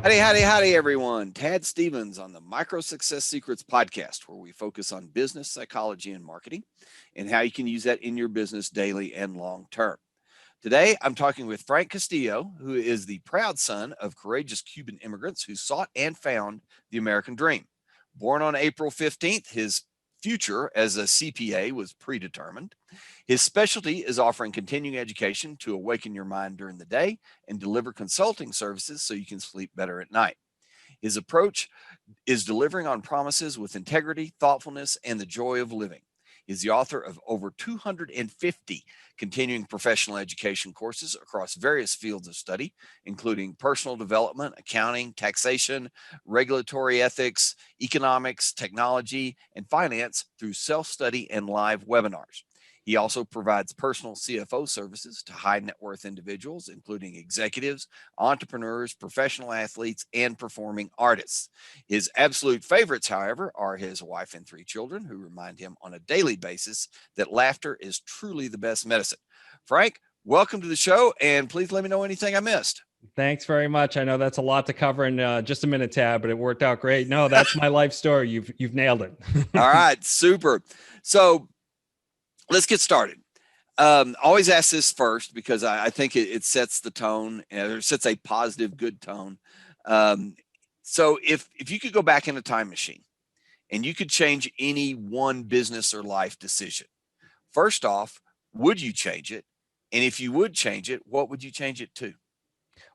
Howdy, everyone. Tad Stevens on the Micro Success Secrets podcast, where we focus on business psychology and marketing and how you can use that in your business daily and long term. Today, I'm talking with Frank Castillo, who is the proud son of courageous Cuban immigrants who sought and found the American dream. Born on April 15th, his future as a CPA was predetermined. His specialty is offering continuing education to awaken your mind during the day and deliver consulting services so you can sleep better at night. His approach is delivering on promises with integrity, thoughtfulness, and the joy of living. He's the author of over 250 continuing professional education courses across various fields of study, including personal development, accounting, taxation, regulatory ethics, economics, technology, and finance through self-study and live webinars. He also provides personal CFO services to high net worth individuals, including executives, entrepreneurs, professional athletes, and performing artists. His absolute favorites, however, are his wife and 3 children, who remind him on a daily basis that laughter is truly the best medicine. Frank, welcome to the show, and please let me know anything I missed. Thanks very much. I know that's a lot to cover in just a minute, Tab, but it worked out great. No, that's my life story. You've nailed it. All right, super. So let's get started. Always ask this first because I think it sets the tone, or sets a positive, good tone. So if you could go back in a time machine and you could change any one business or life decision, first off, would you change it? And if you would change it, what would you change it to?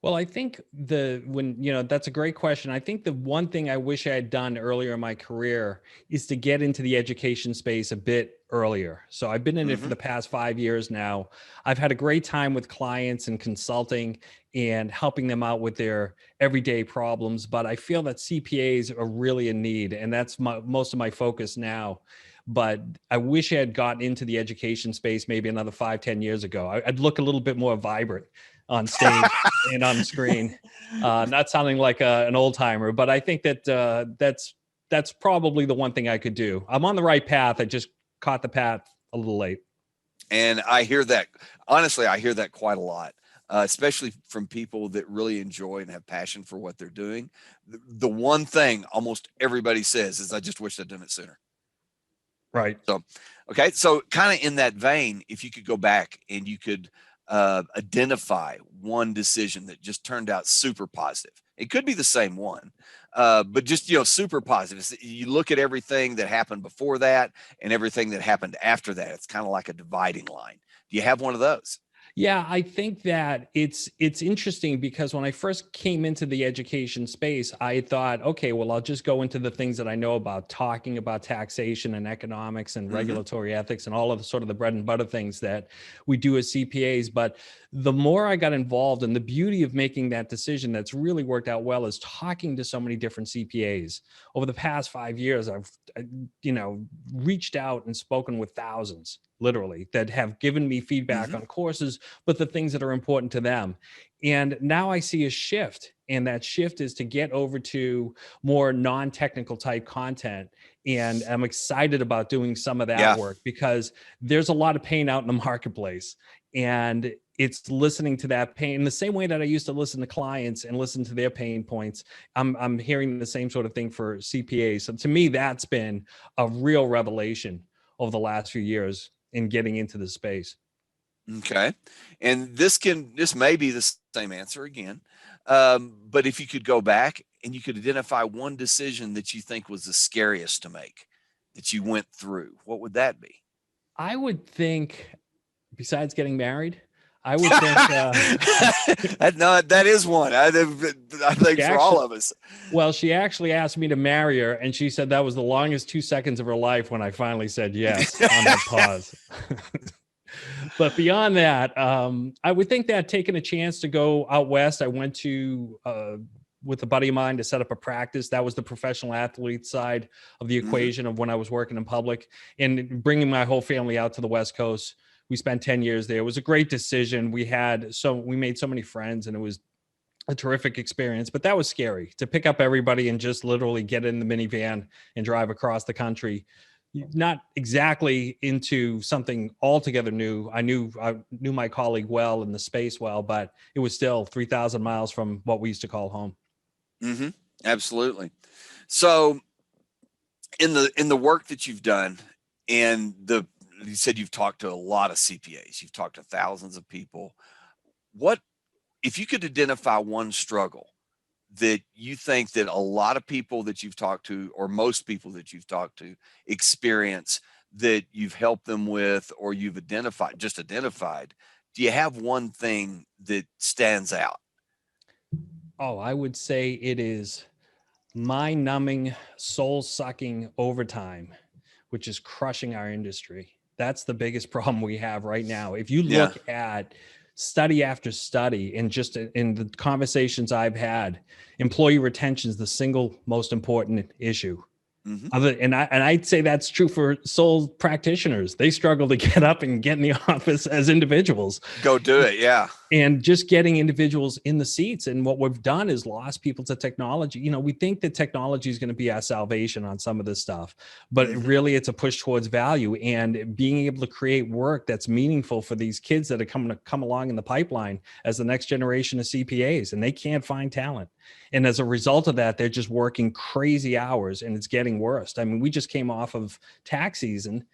Well, I think that's a great question. I think the one thing I wish I had done earlier in my career is to get into the education space a bit earlier. So I've been in it for the past 5 years now. I've had a great time with clients and consulting and helping them out with their everyday problems. But I feel that CPAs are really in need, and that's most of my focus now. But I wish I had gotten into the education space maybe another 5-10 years ago. I'd look a little bit more vibrant on stage and on screen, not sounding like an old timer, but I think that that's probably the one thing I could do. I'm on the right path. I just caught the path a little late. And I hear that, honestly, I hear that quite a lot, especially from people that really enjoy and have passion for what they're doing. The one thing almost everybody says is, I just wish I'd done it sooner. Right. So, okay. So kind of in that vein, if you could go back and you could identify one decision that just turned out super positive. It could be the same one, but just, super positive. You look at everything that happened before that and everything that happened after that. It's kind of like a dividing line. Do you have one of those? Yeah, I think that it's interesting because when I first came into the education space, I thought, okay, well, I'll just go into the things that I know about, talking about taxation and economics and regulatory ethics and all of the sort of the bread and butter things that we do as CPAs. But the more I got involved, and the beauty of making that decision that's really worked out well is talking to so many different CPAs. Over the past 5 years, I've reached out and spoken with thousands, literally, that have given me feedback on courses, but the things that are important to them. And now I see a shift, and that shift is to get over to more non-technical type content. And I'm excited about doing some of that work because there's a lot of pain out in the marketplace. And it's listening to that pain in the same way that I used to listen to clients and listen to their pain points. I'm hearing the same sort of thing for CPAs. So to me, that's been a real revelation over the last few years in getting into the space. Okay. And this may be the same answer again. But if you could go back and you could identify one decision that you think was the scariest to make that you went through, what would that be? I would think, besides getting married, I would think that is one. I think for all of us. Well, she actually asked me to marry her, and she said that was the longest 2 seconds of her life when I finally said yes on that pause. But beyond that, I would think that taking a chance to go out west, I went to with a buddy of mine to set up a practice. That was the professional athlete side of the equation of when I was working in public, and bringing my whole family out to the West Coast. We spent 10 years there. It was a great decision. We made so many friends, and it was a terrific experience, but that was scary to pick up everybody and just literally get in the minivan and drive across the country. Not exactly into something altogether new. I knew my colleague well and the space well, but it was still 3,000 miles from what we used to call home. Mm-hmm. Absolutely. So in the work that you've done, and you said you've talked to a lot of CPAs, you've talked to thousands of people. What if you could identify one struggle that you think that a lot of people that you've talked to, or most people that you've talked to, experience, that you've helped them with, or you've identified? Do you have one thing that stands out? Oh, I would say it is mind-numbing, soul-sucking overtime, which is crushing our industry. That's the biggest problem we have right now. If you Yeah. look at study after study, and just in the conversations I've had, employee retention is the single most important issue. Hmm. I'd say that's true for sole practitioners. They struggle to get up and get in the office as individuals. Go do it. Yeah. And just getting individuals in the seats. And what we've done is lost people to technology. We think that technology is going to be our salvation on some of this stuff, but Hmm. really it's a push towards value and being able to create work that's meaningful for these kids that are coming to come along in the pipeline as the next generation of CPAs, and they can't find talent. And as a result of that, they're just working crazy hours, and it's getting worse. I mean, we just came off of tax season,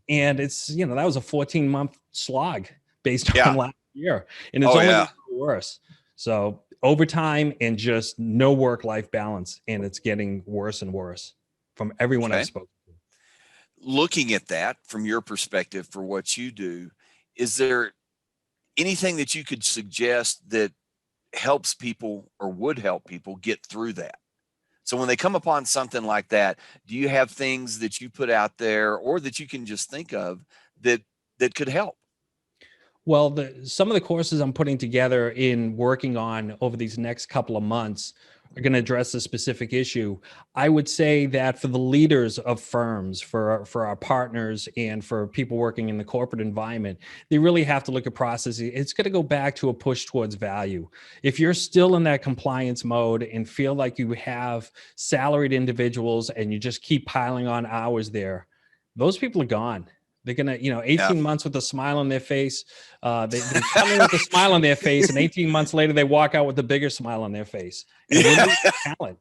and it's, that was a 14-month slog based on Yeah. last year, and it's Oh only yeah. going to get worse. So overtime and just no work-life balance, and it's getting worse and worse from everyone I've Okay. spoken to. Looking at that from your perspective for what you do, is there anything that you could suggest that helps people or would help people get through that? So when they come upon something like that, do you have things that you put out there, or that you can just think of, that could help? Well, some of the courses I'm putting together in working on over these next couple of months are going to address a specific issue. I would say that for the leaders of firms, for our partners, and for people working in the corporate environment, they really have to look at processes. It's going to go back to a push towards value. If you're still in that compliance mode and feel like you have salaried individuals and you just keep piling on hours there, those people are gone. They're gonna, Yeah. 18 months with a smile on their face. They come in with a smile on their face, and 18 months later, they walk out with a bigger smile on their face. And we're Yeah. losing talent.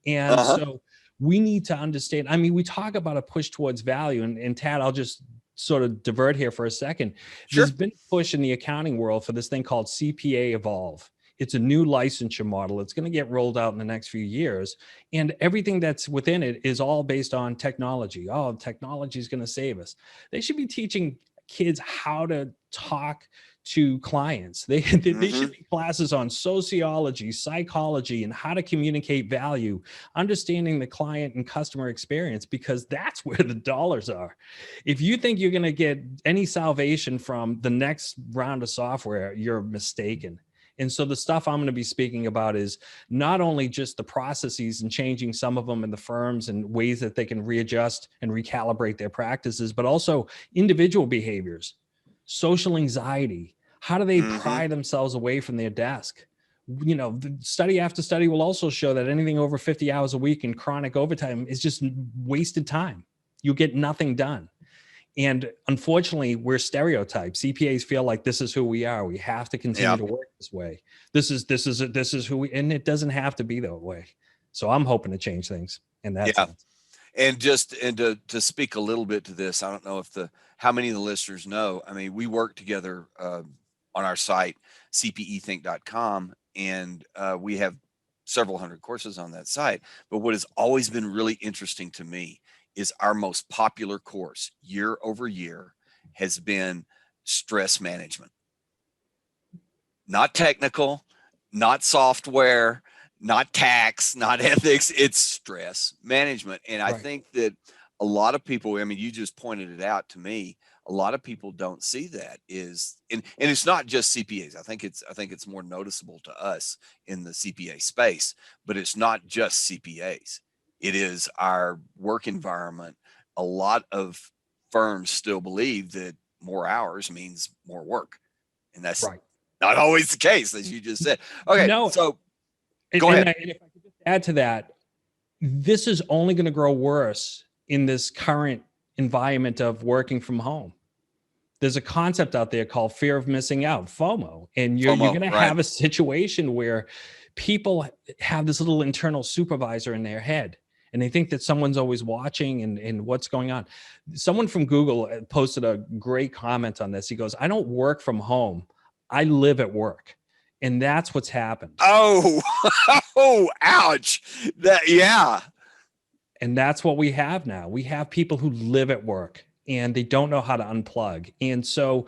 And Uh-huh. so we need to understand. I mean, we talk about a push towards value. And Tad, I'll just sort of divert here for a second. Sure. There's been a push in the accounting world for this thing called CPA Evolve. It's a new licensure model. It's going to get rolled out in the next few years. And everything that's within it is all based on technology. Oh, technology is going to save us. They should be teaching kids how to talk to clients. They should Hmm. be classes on sociology, psychology, and how to communicate value, understanding the client and customer experience, because that's where the dollars are. If you think you're going to get any salvation from the next round of software, you're mistaken. And so the stuff I'm going to be speaking about is not only just the processes and changing some of them in the firms and ways that they can readjust and recalibrate their practices, but also individual behaviors, social anxiety. How do they Hmm. pry themselves away from their desk? The study after study will also show that anything over 50 hours a week in chronic overtime is just wasted time. You'll get nothing done. And unfortunately, we're stereotyped. CPAs feel like this is who we are. We have to continue Yeah. to work this way. This is who we, and it doesn't have to be that way. So I'm hoping to change things in that Yeah. sense. And to speak a little bit to this, I don't know if how many of the listeners know. I mean, we work together on our site, cpethink.com, and we have several hundred courses on that site. But what has always been really interesting to me is our most popular course year over year has been stress management. Not technical, not software, not tax, not ethics. It's stress management. And I Right. think that a lot of people, I mean, you just pointed it out to me. A lot of people don't see that and it's not just CPAs. I think it's more noticeable to us in the CPA space, but it's not just CPAs. It is our work environment. A lot of firms still believe that more hours means more work. And that's Right. not always the case, as you just said. Okay, No, so and, go and, ahead. I, and if I could just add to that, this is only going to grow worse in this current environment of working from home. There's a concept out there called fear of missing out, FOMO, and you're FOMO, going to right? have a situation where people have this little internal supervisor in their head, and they think that someone's always watching and what's going on. Someone from Google posted a great comment on this. He goes, I don't work from home. I live at work. And that's what's happened. Oh, oh, ouch. Yeah. And that's what we have now. We have people who live at work and they don't know how to unplug. And so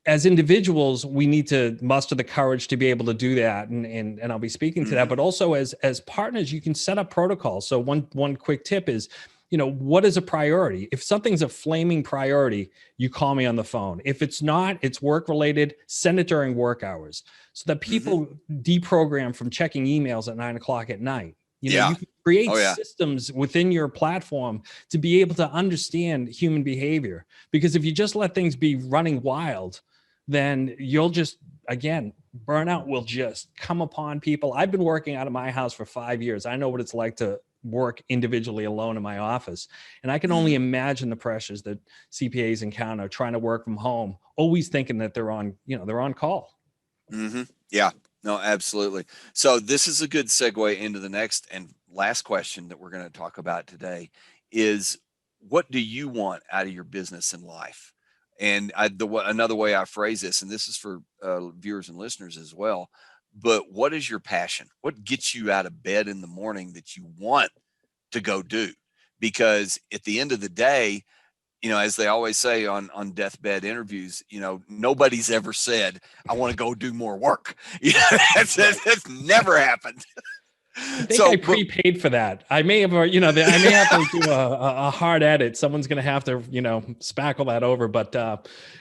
as individuals, we need to muster the courage to be able to do that. And I'll be speaking to that, but also as partners, you can set up protocols. So one quick tip is, what is a priority? If something's a flaming priority, you call me on the phone. If it's not, it's work related, send it during work hours so that people deprogram from checking emails at 9 o'clock at night. You can create systems within your platform to be able to understand human behavior. Because if you just let things be running wild, then you'll just, again, burnout will just come upon people. I've been working out of my house for 5 years. I know what it's like to work individually alone in my office. And I can only imagine the pressures that CPAs encounter trying to work from home, always thinking that they're on call. Yeah, no, absolutely. So this is a good segue into the next and last question that we're going to talk about today is, what do you want out of your business and life? And another way I phrase this, and this is for viewers and listeners as well, but what is your passion? What gets you out of bed in the morning that you want to go do? Because at the end of the day, as they always say on deathbed interviews, nobody's ever said, I want to go do more work. That's never happened. I think I prepaid for that. I may have, I may have to do a hard edit. Someone's going to have to, spackle that over. But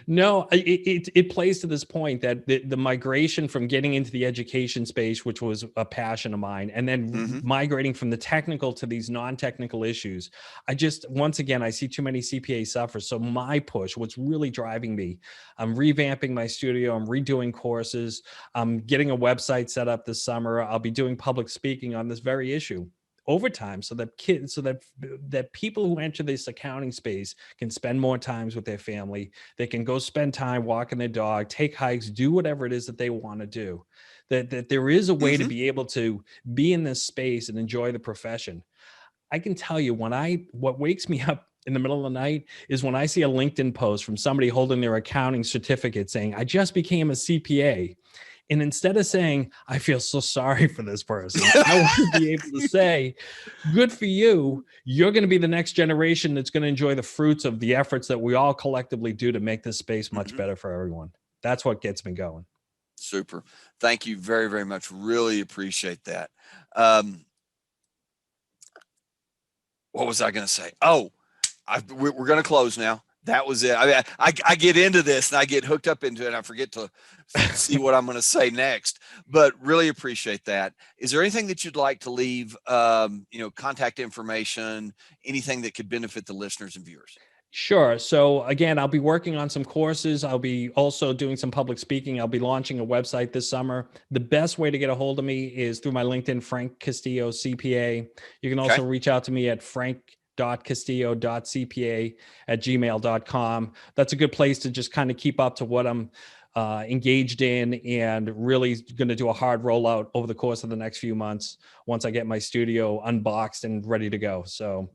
no, it plays to this point that the migration from getting into the education space, which was a passion of mine, and then migrating from the technical to these non-technical issues. Once again, I see too many CPAs suffer. So my push, what's really driving me, I'm revamping my studio. I'm redoing courses. I'm getting a website set up this summer. I'll be doing public speaking on this very issue over time so that people who enter this accounting space can spend more times with their family. They can go spend time walking their dog, take hikes, do whatever it is that they want to do. That there is a way to be able to be in this space and enjoy the profession. I can tell you what wakes me up in the middle of the night is when I see a LinkedIn post from somebody holding their accounting certificate saying, I just became a CPA. And instead of saying, I feel so sorry for this person, I want to be able to say, good for you. You're going to be the next generation that's going to enjoy the fruits of the efforts that we all collectively do to make this space much better for everyone. That's what gets me going. Super. Thank you very, very much. Really appreciate that. What was I going to say? Oh, we're going to close now. That was it. I get into this and I get hooked up into it and I forget to see what I'm going to say next, but really appreciate that. Is there anything that you'd like to leave, contact information, anything that could benefit the listeners and viewers? Sure. So again, I'll be working on some courses. I'll be also doing some public speaking. I'll be launching a website this summer. The best way to get a hold of me is through my LinkedIn, Frank Castillo, CPA. You can also reach out to me at frank.castillo.cpa@gmail.com. That's a good place to just kind of keep up to what I'm engaged in, and really going to do a hard rollout over the course of the next few months once I get my studio unboxed and ready to go. So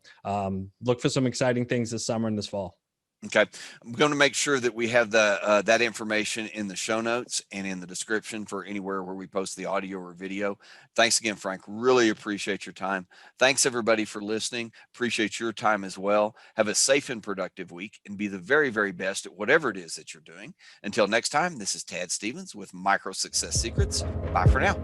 look for some exciting things this summer and this fall. Okay. I'm going to make sure that we have that information in the show notes and in the description for anywhere where we post the audio or video. Thanks again, Frank. Really appreciate your time. Thanks everybody for listening. Appreciate your time as well. Have a safe and productive week and be the very, very best at whatever it is that you're doing. Until next time, this is Tad Stevens with Micro Success Secrets. Bye for now.